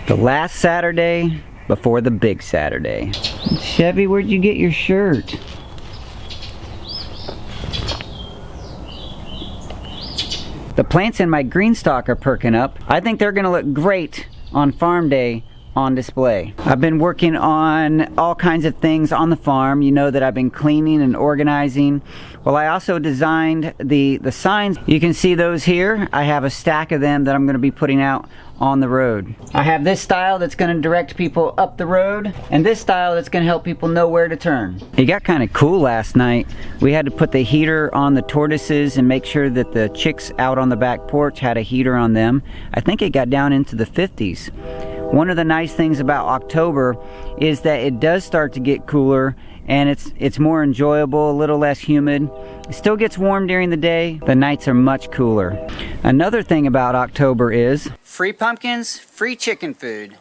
The last Saturday before the big Saturday. Chevy, where'd you get your shirt? The plants in my GreenStalk are perking up. I think they're gonna look great on farm day on display. I've been working on all kinds of things on the farm. You know that I've been cleaning and organizing. Well, I also designed the signs. You can see those here. I have a stack of them that I'm going to be putting out on the road. I have this style that's going to direct people up the road, and this style that's going to help people know where to turn. It got kind of cool last night. We had to put the heater on the tortoises and make sure that the chicks out on the back porch had a heater on them. I think it got down into the 50s. One of the nice things about October is that it does start to get cooler, and it's more enjoyable, a little less humid. It still gets warm during the day. The nights are much cooler. Another thing about October is free pumpkins, free chicken food.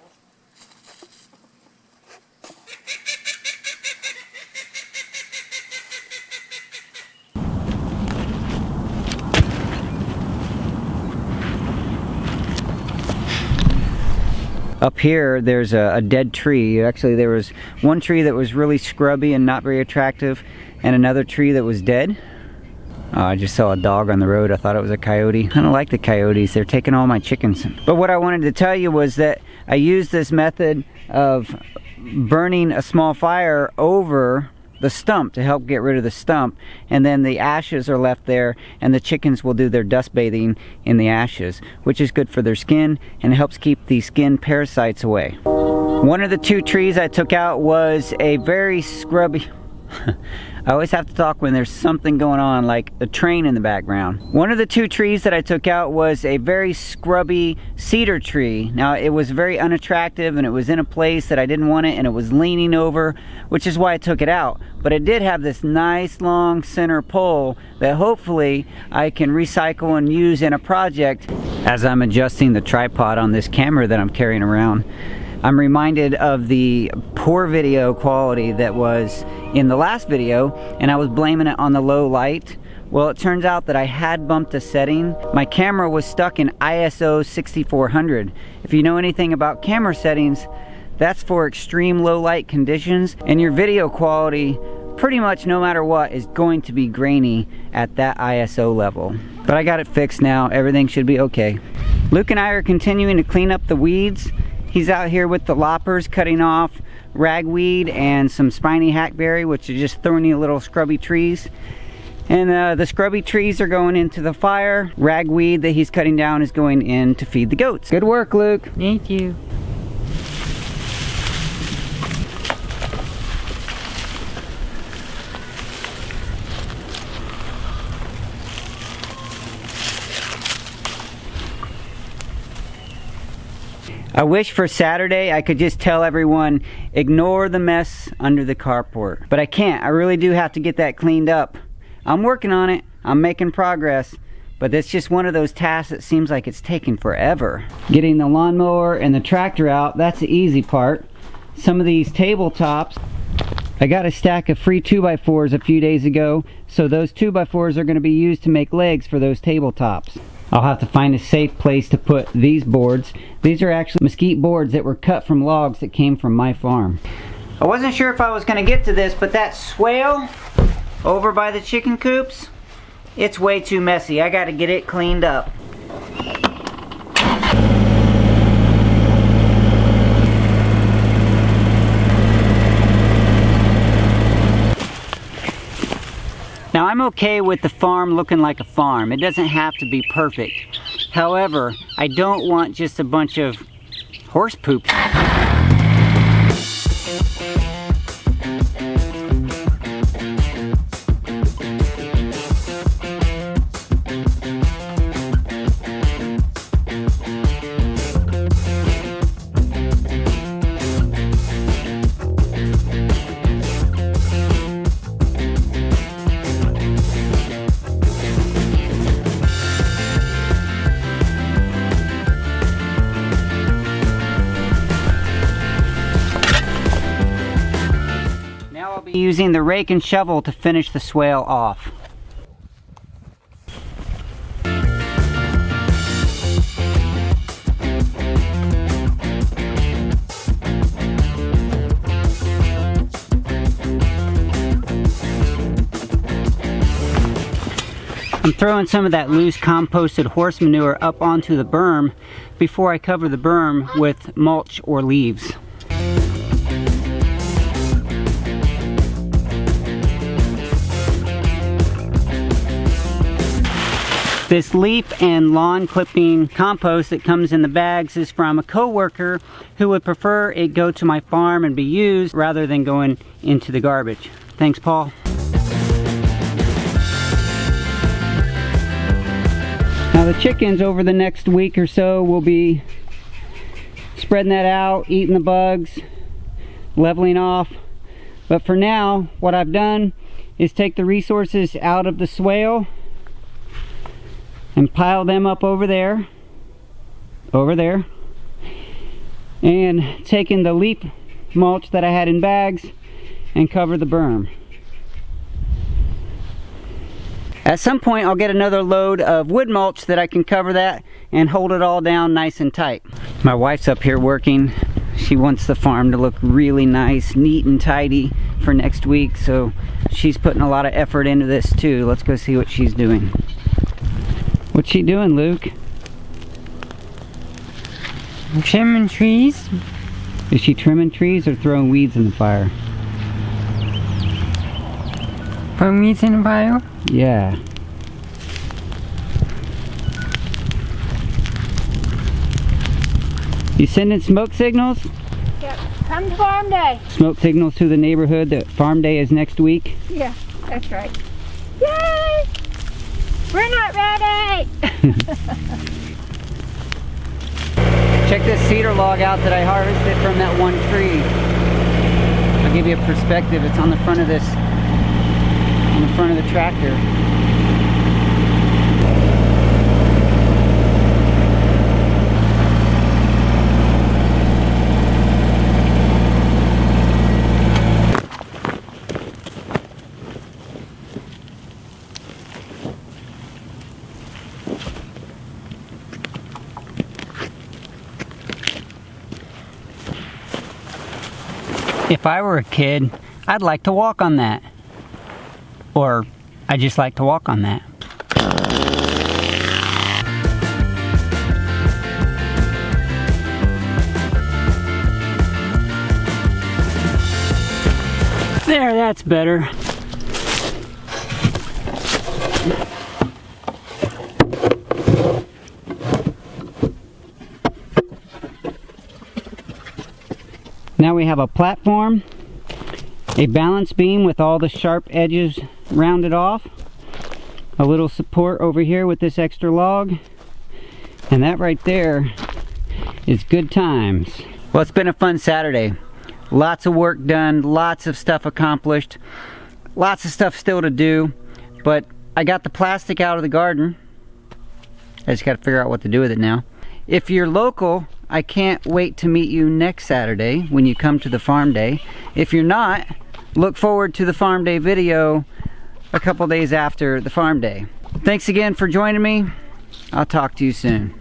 Up here, there's a dead tree. Actually, there was one tree that was really scrubby and not very attractive, and another tree that was dead. I just saw a dog on the road. I thought it was a coyote. I don't like the coyotes. They're taking all my chickens. But what I wanted to tell you was that I used this method of burning a small fire over the stump to help get rid of the stump, and then the ashes are left there, and the chickens will do their dust bathing in the ashes, which is good for their skin and helps keep the skin parasites away. One of the two trees I took out was a very scrubby I always have to talk when there's something going on, like a train in the background. One of the two trees that I took out was a very scrubby cedar tree. Now, it was very unattractive, and it was in a place that I didn't want it, and it was leaning over, which is why I took it out. But it did have this nice long center pole that hopefully I can recycle and use in a project. As I'm adjusting the tripod on this camera that I'm carrying around, I'm reminded of the poor video quality that was in the last video, and I was blaming it on the low light. Well, it turns out that I had bumped a setting. My camera was stuck in ISO 6400. If you know anything about camera settings, that's for extreme low light conditions, and your video quality, pretty much no matter what, is going to be grainy at that ISO level. But I got it fixed now. Everything should be okay. Luke and I are continuing to clean up the weeds. He's out here with the loppers cutting off ragweed and some spiny hackberry, which are just thorny little scrubby trees. And the scrubby trees are going into the fire. Ragweed that he's cutting down is going in to feed the goats. Good work, Luke. Thank you. I wish for Saturday I could just tell everyone, ignore the mess under the carport. But I can't. I really do have to get that cleaned up. I'm working on it. I'm making progress. But it's just one of those tasks that seems like it's taking forever. Getting the lawnmower and the tractor out, that's the easy part. Some of these tabletops, I got a stack of free 2x4s a few days ago, so those 2x4s are going to be used to make legs for those tabletops. I'll have to find a safe place to put these boards. These are actually mesquite boards that were cut from logs that came from my farm. I wasn't sure if I was going to get to this, but that swale over by the chicken coops, it's way too messy. I got to get it cleaned up. Now, I'm okay with the farm looking like a farm. It doesn't have to be perfect. However, I don't want just a bunch of horse poop. Using the rake and shovel to finish the swale off. I'm throwing some of that loose composted horse manure up onto the berm before I cover the berm with mulch or leaves. This leaf and lawn clipping compost that comes in the bags is from a coworker who would prefer it go to my farm and be used rather than going into the garbage. Thanks, Paul. Now the chickens over the next week or so will be spreading that out, eating the bugs, leveling off. But for now, what I've done is take the resources out of the swale and pile them up over there, and taking the leaf mulch that I had in bags and cover the berm. At some point I'll get another load of wood mulch that I can cover that and hold it all down nice and tight. My wife's up here working. She wants the farm to look really nice, neat and tidy for next week, so she's putting a lot of effort into this too. Let's go see what she's doing. What's she doing, Luke? I'm trimming trees. Is she trimming trees or throwing weeds in the fire? Throwing weeds in the fire? Yeah. You sending smoke signals? Yep. Come to farm day. Smoke signals to the neighborhood that farm day is next week? Yeah, that's right. Yay! We're not ready! Check this cedar log out that I harvested from that one tree. I'll give you a perspective. It's on the front of this, on the front of the tractor. If I were a kid, I'd like to walk on that. Or I just like to walk on that. There, that's better. Now we have a platform, a balance beam with all the sharp edges rounded off, a little support over here with this extra log, and that right there is good times. Well, it's been a fun Saturday. Lots of work done, lots of stuff accomplished, lots of stuff still to do, but I got the plastic out of the garden. I just got to figure out what to do with it now. If you're local, I can't wait to meet you next Saturday when you come to the farm day. If you're not, look forward to the farm day video a couple days after the farm day. Thanks again for joining me. I'll talk to you soon.